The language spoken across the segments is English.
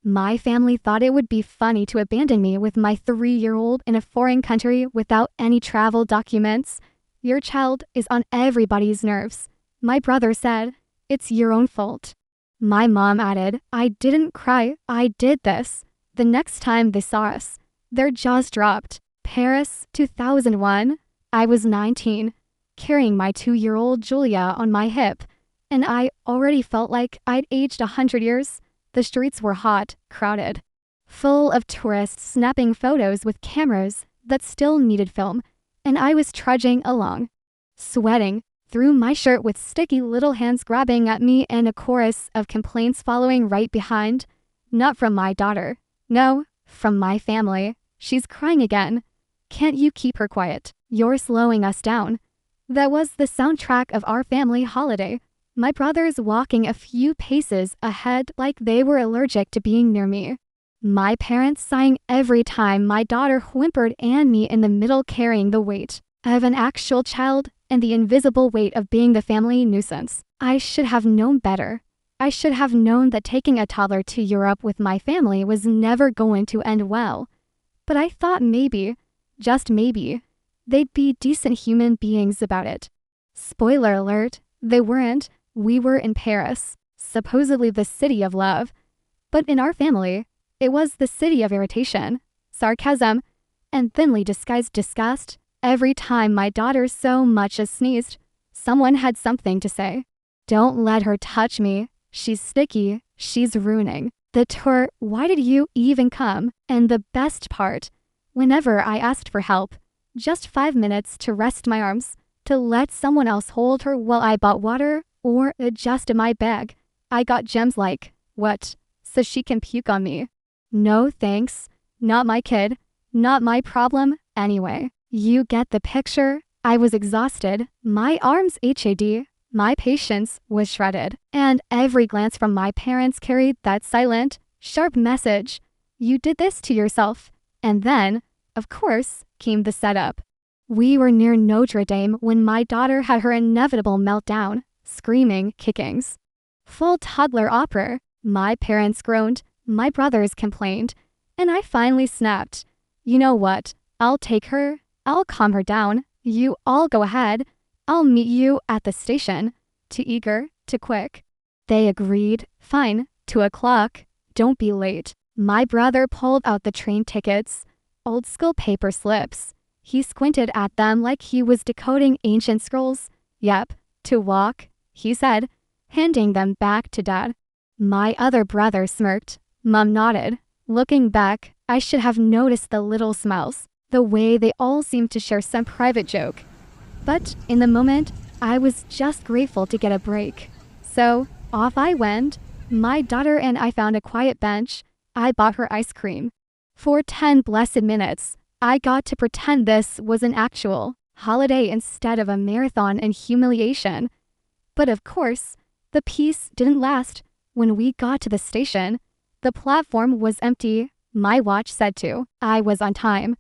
My family thought it would be funny to abandon me with my 3-year-old in a foreign country without any travel documents. Your child is on everybody's nerves. My brother said, it's your own fault. My mom added, I didn't cry, I did this. The next time they saw us, their jaws dropped. Paris, 2001. I was 19, carrying my 2-year-old Julia on my hip, and I already felt like I'd aged 100 years. The streets were hot, crowded, full of tourists snapping photos with cameras that still needed film, and I was trudging along, sweating through my shirt with sticky little hands grabbing at me and a chorus of complaints following right behind. Not from my daughter. No, from my family. She's crying again. Can't you keep her quiet? You're slowing us down. That was the soundtrack of our family holiday. My brothers walking a few paces ahead like they were allergic to being near me. My parents sighing every time my daughter whimpered and me in the middle carrying the weight of an actual child and the invisible weight of being the family nuisance. I should have known better. I should have known that taking a toddler to Europe with my family was never going to end well. But I thought maybe, just maybe, they'd be decent human beings about it. Spoiler alert, they weren't. We were in Paris, supposedly the city of love. But in our family, it was the city of irritation, sarcasm, and thinly disguised disgust. Every time my daughter so much as sneezed, someone had something to say. Don't let her touch me. She's sticky. She's ruining the tour. Why did you even come? And the best part, whenever I asked for help, just 5 minutes to rest my arms, to let someone else hold her while I bought water or adjusted my bag, I got gems like, what? So she can puke on me. No thanks. Not my kid. Not my problem, anyway. You get the picture. I was exhausted. My arms HAD. My patience was shredded. And every glance from my parents carried that silent, sharp message. You did this to yourself. And then, of course, came the setup. We were near Notre Dame when my daughter had her inevitable meltdown, screaming, kickings. Full toddler opera. My parents groaned, my brothers complained, and I finally snapped. You know what? I'll take her. I'll calm her down. You all go ahead. I'll meet you at the station. Too eager, too quick. They agreed. Fine, 2 o'clock. Don't be late. My brother pulled out the train tickets, old school paper slips. He squinted at them like he was decoding ancient scrolls. Yep, to walk, he said, handing them back to Dad. My other brother smirked. Mom nodded. Looking back, I should have noticed the little smiles, the way they all seemed to share some private joke. But in the moment, I was just grateful to get a break. So, off I went. My daughter and I found a quiet bench. I bought her ice cream. For 10 blessed minutes, I got to pretend this was an actual holiday instead of a marathon and humiliation. But of course, the peace didn't last. When we got to the station, the platform was empty. My watch said to. I was on time.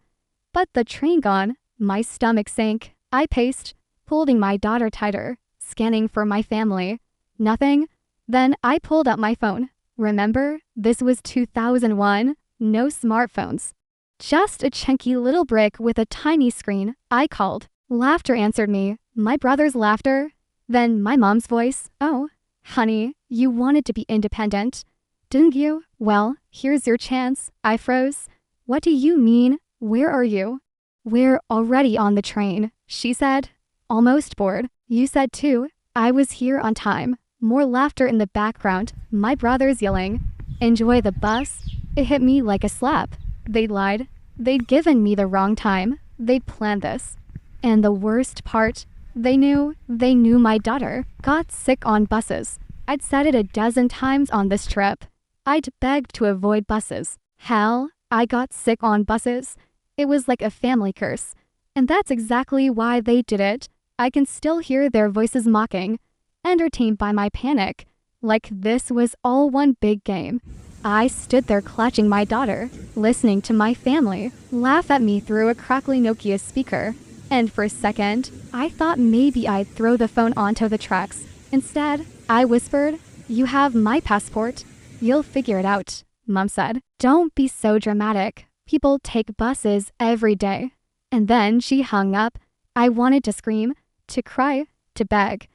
But the train gone, my stomach sank. I paced, holding my daughter tighter, scanning for my family. Nothing. Then I pulled out my phone. Remember, this was 2001, no smartphones. Just a chunky little brick with a tiny screen. I called. Laughter answered me, my brother's laughter. Then my mom's voice. Oh, honey, you wanted to be independent, didn't you? Well, here's your chance. I froze. What do you mean? Where are you? We're already on the train, she said, almost bored. You said too. I was here on time. More laughter in the background, my brothers yelling. Enjoy the bus? It hit me like a slap. They'd lied. They'd given me the wrong time. They'd planned this. And the worst part, they knew my daughter got sick on buses. I'd said it a dozen times on this trip. I'd begged to avoid buses. Hell, I got sick on buses. It was like a family curse. And that's exactly why they did it. I can still hear their voices mocking, entertained by my panic, like this was all one big game. I stood there clutching my daughter, listening to my family laugh at me through a crackly Nokia speaker. And for a second, I thought maybe I'd throw the phone onto the tracks. Instead, I whispered, "You have my passport. You'll figure it out." Mom said. Don't be so dramatic. People take buses every day. And then she hung up. I wanted to scream, to cry, to beg.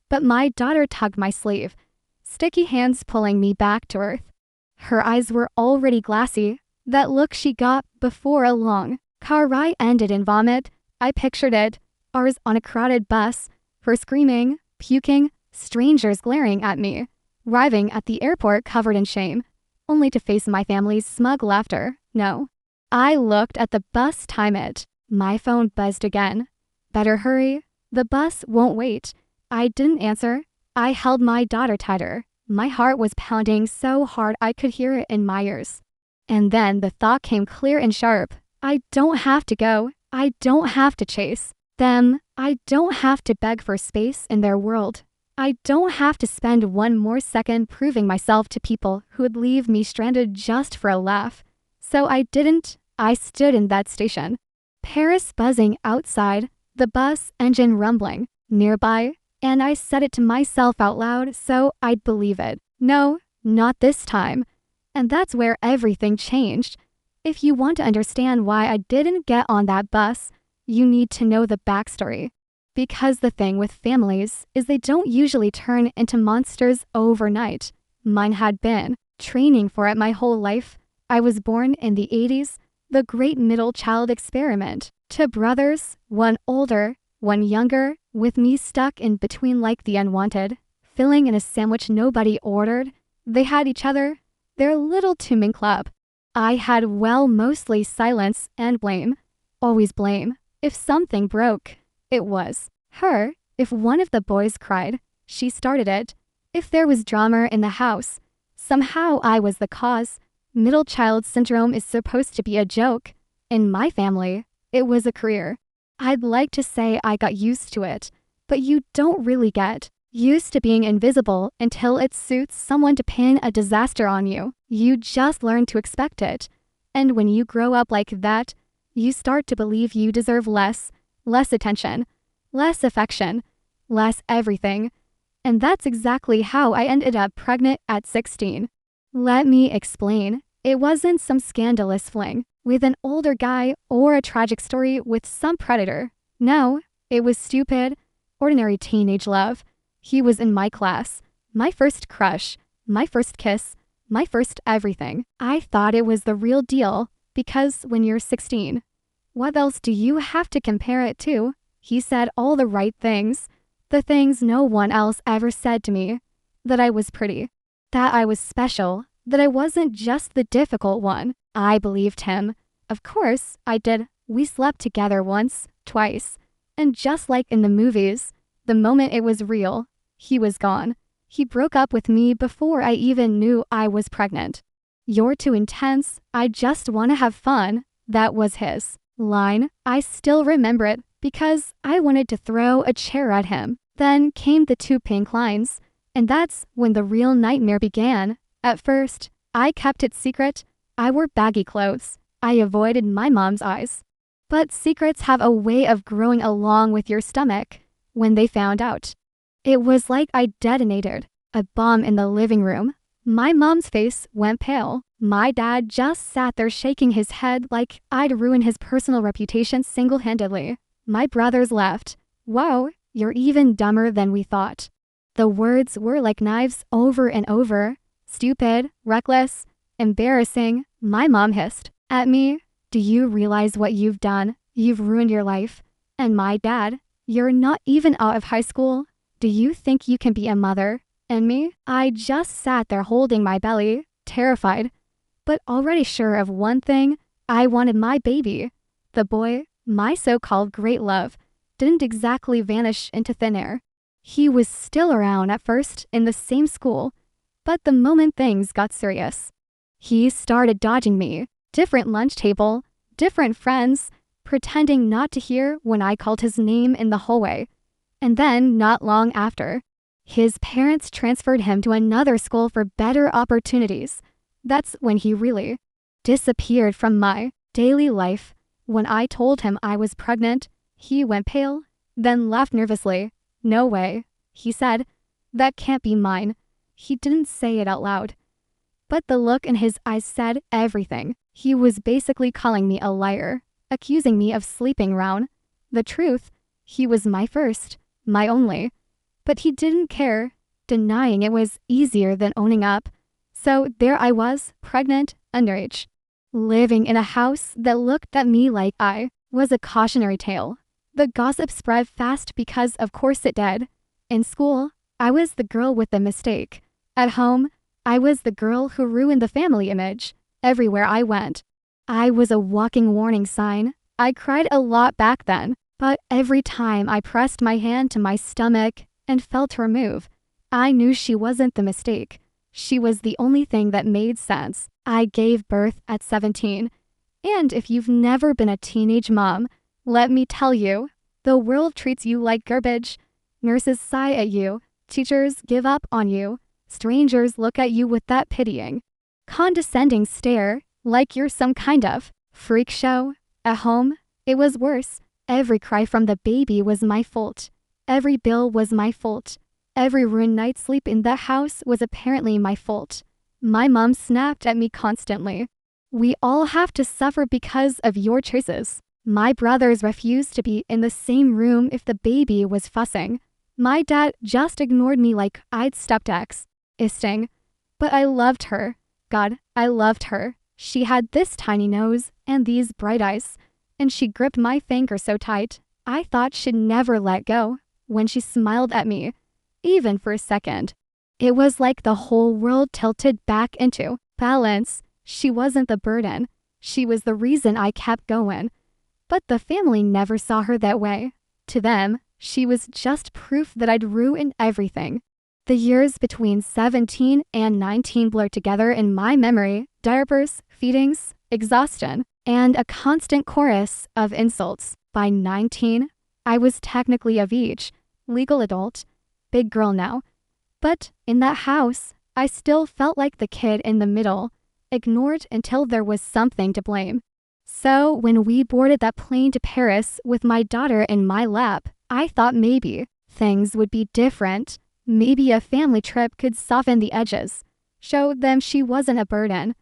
But my daughter tugged my sleeve, sticky hands pulling me back to earth. Her eyes were already glassy, that look she got before a long car ride ended in vomit. I pictured it, ours on a crowded bus, her screaming, puking, strangers glaring at me, arriving at the airport covered in shame, only to face my family's smug laughter. No. I looked at the bus timeit. My phone buzzed again. Better hurry. The bus won't wait. I didn't answer. I held my daughter tighter. My heart was pounding so hard I could hear it in my ears. And then the thought came clear and sharp. I don't have to go. I don't have to chase them. I don't have to beg for space in their world. I don't have to spend one more second proving myself to people who would leave me stranded just for a laugh. So I didn't. I stood in that station. Paris buzzing outside, the bus engine rumbling nearby, and I said it to myself out loud so I'd believe it. No, not this time. And that's where everything changed. If you want to understand why I didn't get on that bus, you need to know the backstory. Because the thing with families is they don't usually turn into monsters overnight. Mine had been training for it my whole life. I was born in the 80s, the great middle child experiment. Two brothers, one older, one younger, with me stuck in between like the unwanted, filling in a sandwich nobody ordered. They had each other, their little two-man club. I had, well, mostly silence and blame. Always blame. If something broke, it was her. If one of the boys cried, she started it. If there was drama in the house, somehow I was the cause. Middle child syndrome is supposed to be a joke. In my family, it was a career. I'd like to say I got used to it, but you don't really get used to being invisible until it suits someone to pin a disaster on you. You just learn to expect it. And when you grow up like that, you start to believe you deserve less attention, less affection, less everything. And that's exactly how I ended up pregnant at 16. Let me explain. It wasn't some scandalous fling with an older guy or a tragic story with some predator. No, it was stupid, ordinary teenage love. He was in my class, my first crush, my first kiss, my first everything. I thought it was the real deal because when you're 16, what else do you have to compare it to? He said all the right things, the things no one else ever said to me. That I was pretty, that I was special, that I wasn't just the difficult one. I believed him. Of course, I did. We slept together once, twice. And just like in the movies, the moment it was real, he was gone. He broke up with me before I even knew I was pregnant. You're too intense. I just want to have fun. That was his line. I still remember it because I wanted to throw a chair at him. Then came the two pink lines, and that's when the real nightmare began. At first, I kept it secret. I wore baggy clothes. I avoided my mom's eyes. But secrets have a way of growing along with your stomach. When they found out, it was like I detonated a bomb in the living room. My mom's face went pale. My dad just sat there shaking his head like I'd ruined his personal reputation single-handedly. My brothers laughed. Whoa, you're even dumber than we thought. The words were like knives over and over. Stupid, reckless, embarrassing. My mom hissed at me. Do you realize what you've done? You've ruined your life. And my dad, you're not even out of high school. Do you think you can be a mother? And me? I just sat there holding my belly, terrified, but already sure of one thing. I wanted my baby. The boy, my so-called great love, didn't exactly vanish into thin air. He was still around at first in the same school, but the moment things got serious, he started dodging me. Different lunch table, different friends, pretending not to hear when I called his name in the hallway. And then, not long after, his parents transferred him to another school for better opportunities. That's when he really disappeared from my daily life. When I told him I was pregnant, he went pale, then laughed nervously. No way, he said. That can't be mine. He didn't say it out loud, But the look in his eyes said everything. He was basically calling me a liar, accusing me of sleeping around. The truth, he was my first, my only. But he didn't care. Denying it was easier than owning up. So there I was, pregnant, underage, living in a house that looked at me like I was a cautionary tale. The gossip spread fast because of course it did. In school, I was the girl with the mistake. At home, I was the girl who ruined the family image. Everywhere I went, I was a walking warning sign. I cried a lot back then, but every time I pressed my hand to my stomach and felt her move, I knew she wasn't the mistake. She was the only thing that made sense. I gave birth at 17. And if you've never been a teenage mom, let me tell you, the world treats you like garbage. Nurses sigh at you. Teachers give up on you. Strangers look at you with that pitying, condescending stare, like you're some kind of freak show. At home, it was worse. Every cry from the baby was my fault. Every bill was my fault. Every ruined night's sleep in that house was apparently my fault. My mom snapped at me constantly. We all have to suffer because of your choices. My brothers refused to be in the same room if the baby was fussing. My dad just ignored me like I'd stepped isting. But I loved her. God, I loved her. She had this tiny nose and these bright eyes, and she gripped my finger so tight, I thought she'd never let go. When she smiled at me, even for a second, it was like the whole world tilted back into balance. She wasn't the burden. She was the reason I kept going. But the family never saw her that way. To them, she was just proof that I'd ruined everything. The years between 17 and 19 blurred together in my memory, diapers, feedings, exhaustion, and a constant chorus of insults. By 19, I was technically of age, legal adult, big girl now. But in that house, I still felt like the kid in the middle, ignored until there was something to blame. So when we boarded that plane to Paris with my daughter in my lap, I thought maybe things would be different. Maybe a family trip could soften the edges, show them she wasn't a burden,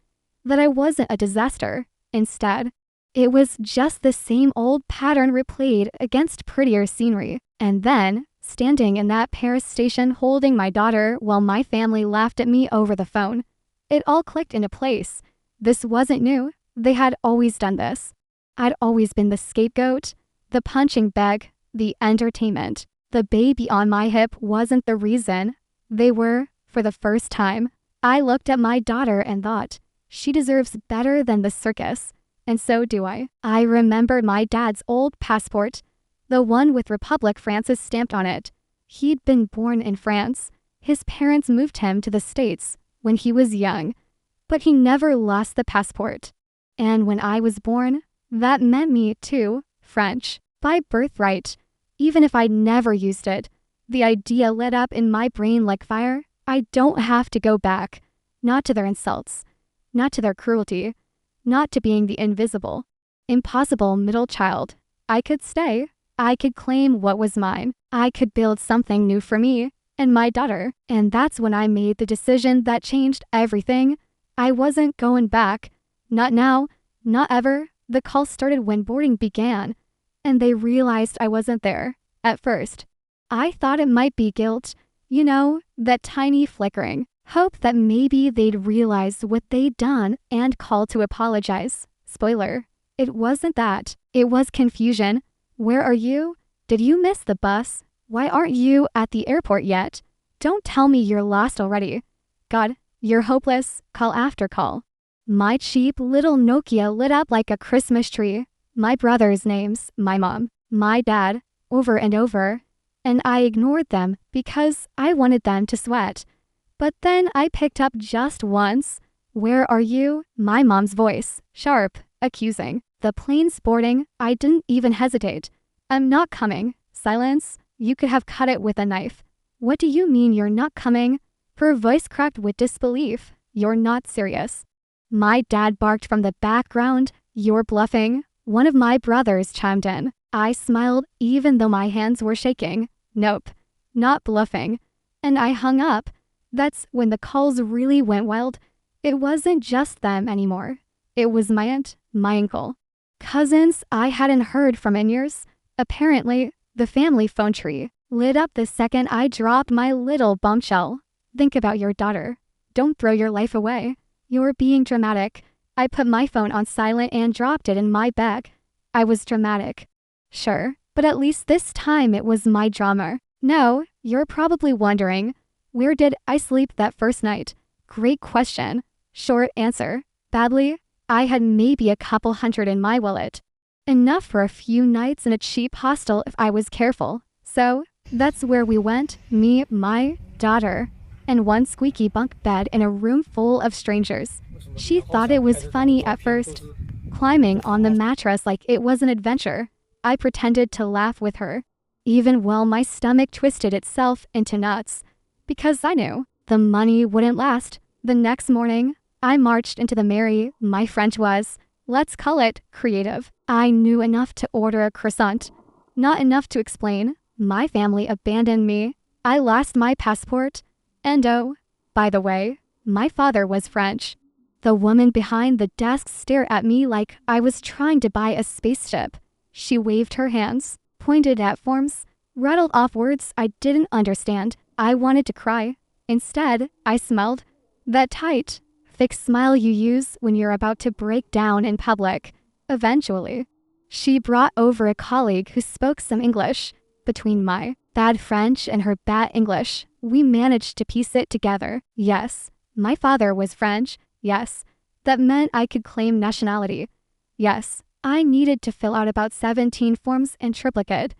that I wasn't a disaster. Instead, it was just the same old pattern replayed against prettier scenery. And then, standing in that Paris station holding my daughter while my family laughed at me over the phone, it all clicked into place. This wasn't new. They had always done this. I'd always been the scapegoat, the punching bag, the entertainment. The baby on my hip wasn't the reason. They were. For the first time, I looked at my daughter and thought, she deserves better than the circus. And so do I. I remembered my dad's old passport, the one with Republic France's stamped on it. He'd been born in France. His parents moved him to the States when he was young, but he never lost the passport. And when I was born, that meant me too, French, by birthright. Even if I'd never used it, the idea lit up in my brain like fire. I don't have to go back. Not to their insults. Not to their cruelty. Not to being the invisible, impossible middle child. I could stay. I could claim what was mine. I could build something new for me and my daughter. And that's when I made the decision that changed everything. I wasn't going back. Not now. Not ever. The call started when boarding began, and they realized I wasn't there. At first, I thought it might be guilt. You know, that tiny flickering hope that maybe they'd realize what they'd done and call to apologize. Spoiler, it wasn't that. It was confusion. Where are you? Did you miss the bus? Why aren't you at the airport yet? Don't tell me you're lost already. God, you're hopeless. Call after call. My cheap little Nokia lit up like a Christmas tree. My brother's names, my mom, my dad, over and over. And I ignored them because I wanted them to sweat. But then I picked up just once. Where are you? My mom's voice, sharp, accusing. The plane's boarding. I didn't even hesitate. I'm not coming. Silence. You could have cut it with a knife. What do you mean you're not coming? Her voice cracked with disbelief. You're not serious. My dad barked from the background. You're bluffing. One of my brothers chimed in. I smiled even though my hands were shaking. Nope, not bluffing. And I hung up. That's when the calls really went wild. It wasn't just them anymore. It was my aunt, my uncle, cousins I hadn't heard from in years. Apparently, the family phone tree lit up the second I dropped my little bombshell. Think about your daughter. Don't throw your life away. You're being dramatic. I put my phone on silent and dropped it in my bag. I was dramatic. Sure, but at least this time it was my drama. No, you're probably wondering, where did I sleep that first night? Great question. Short answer, badly. I had maybe a couple hundred in my wallet. Enough for a few nights in a cheap hostel if I was careful. So, that's where we went, me, my daughter, and one squeaky bunk bed in a room full of strangers. She thought it was funny at first, climbing on the mattress like it was an adventure. I pretended to laugh with her, even while my stomach twisted itself into knots, because I knew the money wouldn't last. The next morning, I marched into the Mary. My French was, let's call it, creative. I knew enough to order a croissant, not enough to explain. My family abandoned me. I lost my passport. And oh, by the way, my father was French. The woman behind the desk stared at me like I was trying to buy a spaceship. She waved her hands, pointed at forms, rattled off words I didn't understand. I wanted to cry. Instead, I smiled. That tight, thick smile you use when you're about to break down in public. Eventually, she brought over a colleague who spoke some English. Between my bad French and her bad English, we managed to piece it together. Yes, my father was French. Yes, that meant I could claim nationality. Yes, I needed to fill out about 17 forms in triplicate.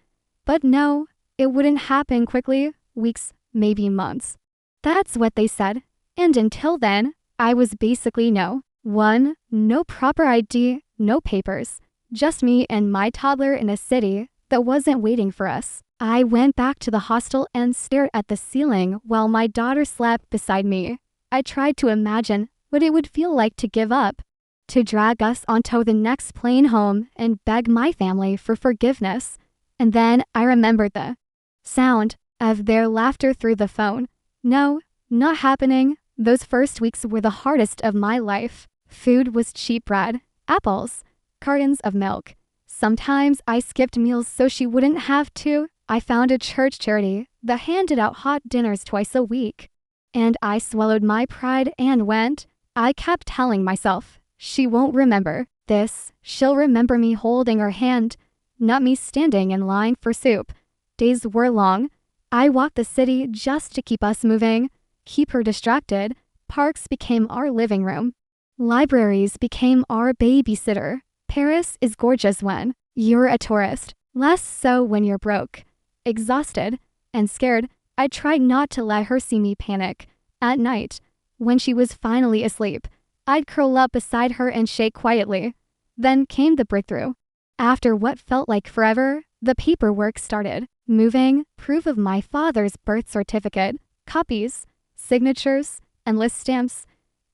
But no, it wouldn't happen quickly. Weeks, maybe months. That's what they said. And until then, I was basically no. One, no proper ID, no papers. Just me and my toddler in a city that wasn't waiting for us. I went back to the hostel and stared at the ceiling while my daughter slept beside me. I tried to imagine what it would feel like to give up, to drag us onto the next plane home and beg my family for forgiveness. And then I remembered the sound of their laughter through the phone. No, not happening. Those first weeks were the hardest of my life. Food was cheap bread, apples, cartons of milk. Sometimes I skipped meals so she wouldn't have to. I found a church charity that handed out hot dinners twice a week. And I swallowed my pride and went. I kept telling myself, she won't remember this. She'll remember me holding her hand, not me standing in line for soup. Days were long. I walked the city just to keep us moving, keep her distracted. Parks became our living room. Libraries became our babysitter. Paris is gorgeous when you're a tourist, less so when you're broke. Exhausted and scared, I tried not to let her see me panic. At night, when she was finally asleep, I'd curl up beside her and shake quietly. Then came the breakthrough. After what felt like forever, the paperwork started. Moving, proof of my father's birth certificate, copies, signatures, endless stamps.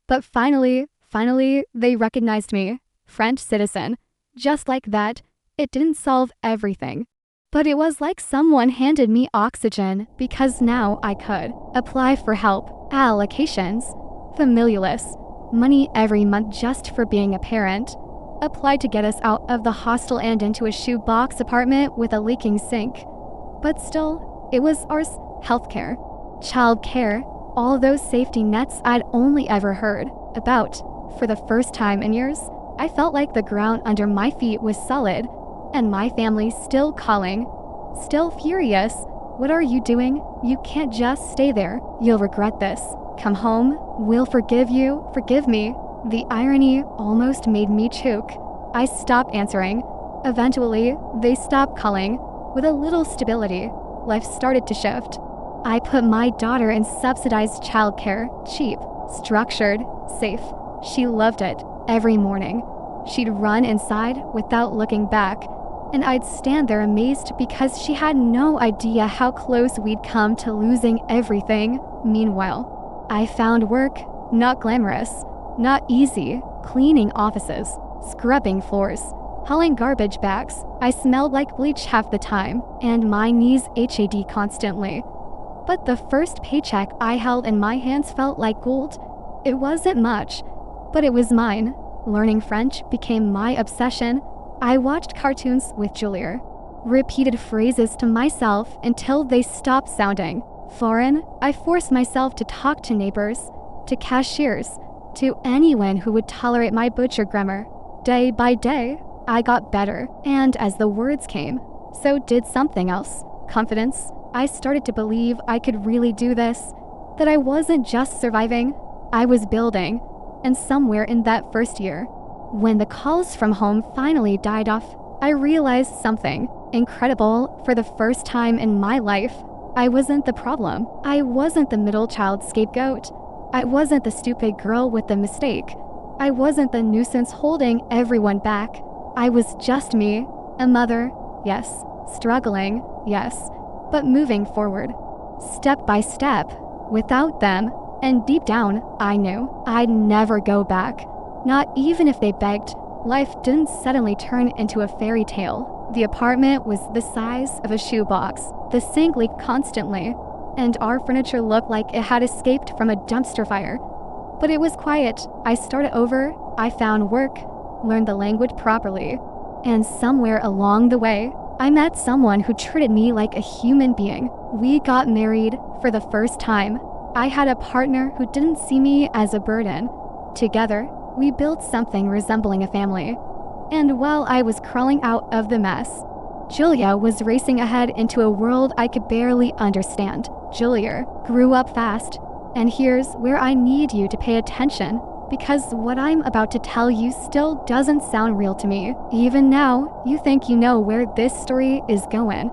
But finally, they recognized me. French citizen. Just like that, it didn't solve everything. But it was like someone handed me oxygen because now I could apply for help, allocations, familialist, money every month just for being a parent. Applied to get us out of the hostel and into a shoebox apartment with a leaking sink. But still, it was ours. Healthcare, childcare, all those safety nets I'd only ever heard about. For the first time in years, I felt like the ground under my feet was solid, and my family still calling, still furious. What are you doing? You can't just stay there. You'll regret this. Come home. We'll forgive you. Forgive me. The irony almost made me choke. I stopped answering. Eventually, they stopped calling. With a little stability, life started to shift. I put my daughter in subsidized childcare, cheap, structured, safe. She loved it. Every morning, she'd run inside without looking back, and I'd stand there amazed because she had no idea how close we'd come to losing everything. Meanwhile, I found work, not glamorous, not easy, cleaning offices, scrubbing floors, hauling garbage bags. I smelled like bleach half the time, and my knees HAD constantly. But the first paycheck I held in my hands felt like gold. It wasn't much, but it was mine. Learning French became my obsession. I watched cartoons with Julia, repeated phrases to myself until they stopped sounding foreign. I forced myself to talk to neighbors, to cashiers, to anyone who would tolerate my butcher grammar. Day by day, I got better, and as the words came, so did something else. Confidence. I started to believe I could really do this, that I wasn't just surviving, I was building. And somewhere in that first year, when the calls from home finally died off, I realized something incredible. For the first time in my life, I wasn't the problem. I wasn't the middle child scapegoat. I wasn't the stupid girl with the mistake. I wasn't the nuisance holding everyone back. I was just me, a mother, yes, struggling, yes, but moving forward, step by step, without them. And deep down, I knew I'd never go back. Not even if they begged. Life didn't suddenly turn into a fairy tale. The apartment was the size of a shoebox. The sink leaked constantly, and our furniture looked like it had escaped from a dumpster fire. But it was quiet. I started over. I found work, learned the language properly. And somewhere along the way, I met someone who treated me like a human being. We got married for the first time. I had a partner who didn't see me as a burden. Together, we built something resembling a family. And while I was crawling out of the mess, Julia was racing ahead into a world I could barely understand. Julia grew up fast, and here's where I need you to pay attention, because what I'm about to tell you still doesn't sound real to me. Even now, you think you know where this story is going.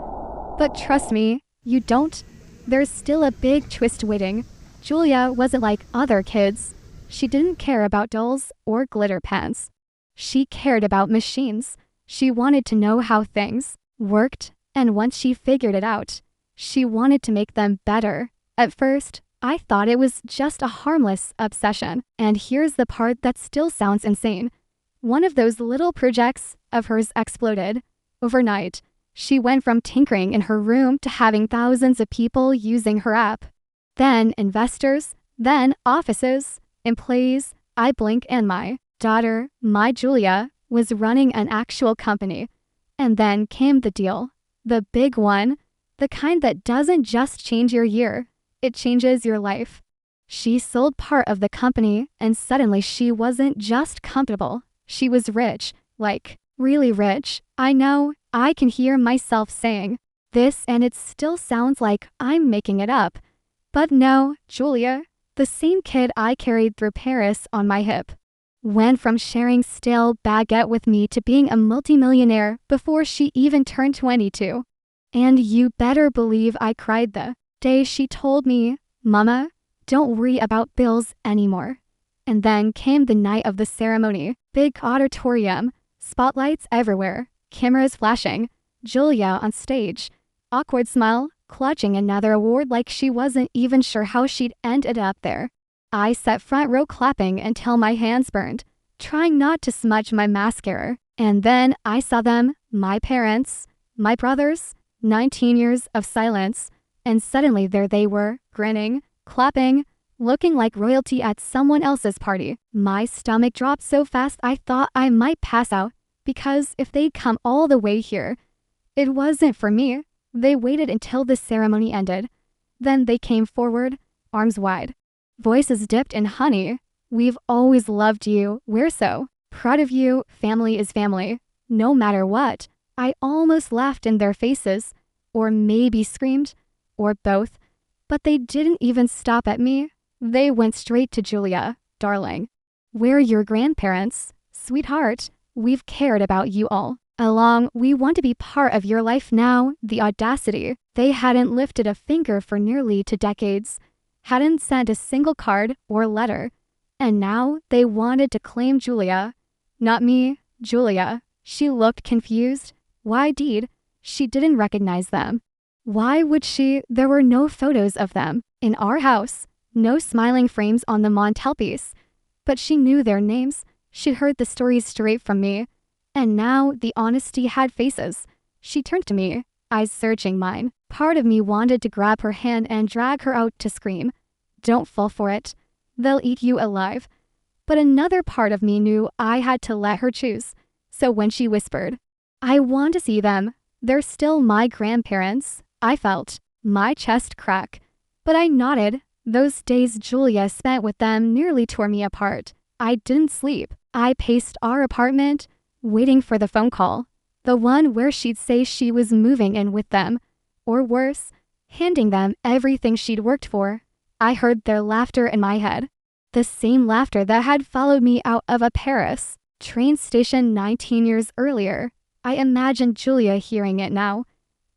But trust me, you don't. There's still a big twist waiting. Julia wasn't like other kids. She didn't care about dolls or glitter pens. She cared about machines. She wanted to know how things worked, and once she figured it out, she wanted to make them better. At first, I thought it was just a harmless obsession. And here's the part that still sounds insane. One of those little projects of hers exploded. Overnight, she went from tinkering in her room to having thousands of people using her app. Then investors, then offices, employees. I blink and my daughter, my Julia, was running an actual company. And then came the deal. The big one. The kind that doesn't just change your year. It changes your life. She sold part of the company, and suddenly she wasn't just comfortable. She was rich, like, really rich. I know, I can hear myself saying this, and it still sounds like I'm making it up. But no, Julia, the same kid I carried through Paris on my hip, went from sharing stale baguette with me to being a multimillionaire before she even turned 22. And you better believe I cried the day she told me, "Mama, don't worry about bills anymore." And then came the night of the ceremony. Big auditorium, spotlights everywhere, cameras flashing, Julia on stage, awkward smile, clutching another award like she wasn't even sure how she'd ended up there. I sat front row clapping until my hands burned, trying not to smudge my mascara. And then I saw them, my parents, my brothers, 19 years of silence, and suddenly there they were, grinning, clapping, looking like royalty at someone else's party. My stomach dropped so fast I thought I might pass out, because if they'd come all the way here, it wasn't for me. They waited until the ceremony ended. Then they came forward, arms wide, voices dipped in honey. "We've always loved you. We're so proud of you. Family is family, no matter what." I almost laughed in their faces, or maybe screamed, or both, but they didn't even stop at me. They went straight to Julia. "Darling, we're your grandparents. Sweetheart, we've cared about you all along. We want to be part of your life now." The audacity. They hadn't lifted a finger for nearly 2 decades, hadn't sent a single card or letter, and now they wanted to claim Julia. Not me, Julia. She looked confused. Why did she didn't recognize them? Why would she? There were no photos of them in our house, no smiling frames on the mantelpiece, but she knew their names. She'd heard the stories straight from me, and now the honesty had faces. She turned to me, eyes searching mine. Part of me wanted to grab her hand and drag her out to scream, "Don't fall for it. they'll eat you alive. But another part of me knew I had to let her choose. So when she whispered, I want to see them, they're still my grandparents, I felt my chest crack. But I nodded. Those days Julia spent with them nearly tore me apart. I didn't sleep. I paced our apartment, waiting for the phone call. The one where she'd say she was moving in with them. Or worse, handing them everything she'd worked for. I heard their laughter in my head. The same laughter that had followed me out of a Paris train station 19 years earlier. I imagined Julia hearing it now.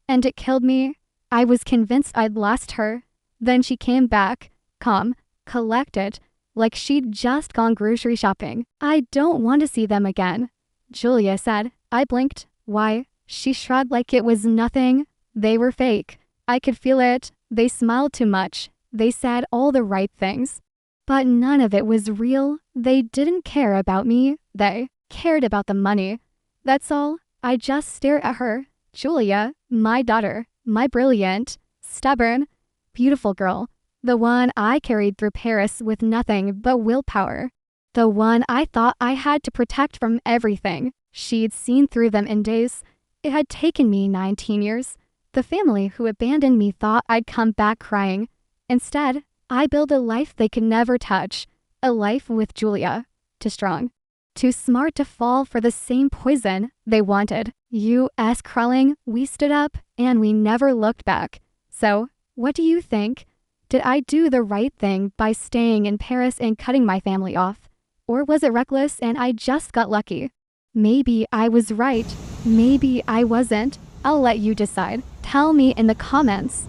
And it killed me. I was convinced I'd lost her. Then she came back, calm, collected, like she'd just gone grocery shopping. I don't want to see them again, Julia said. I blinked. Why? She shrugged like it was nothing. They were fake. I could feel it. They smiled too much. They said all the right things. But none of it was real. They didn't care about me. They cared about the money. That's all. I just stared at her. Julia, my daughter, my brilliant, stubborn, beautiful girl. The one I carried through Paris with nothing but willpower. The one I thought I had to protect from everything. She'd seen through them in days. It had taken me 19 years. The family who abandoned me thought I'd come back crying. Instead, I built a life they could never touch. A life with Julia. Too strong. Too smart to fall for the same poison they wanted. U.S. crawling, we stood up, and we never looked back. So, what do you think? Did I do the right thing by staying in Paris and cutting my family off? Or was it reckless and I just got lucky? Maybe I was right. Maybe I wasn't. I'll let you decide. Tell me in the comments.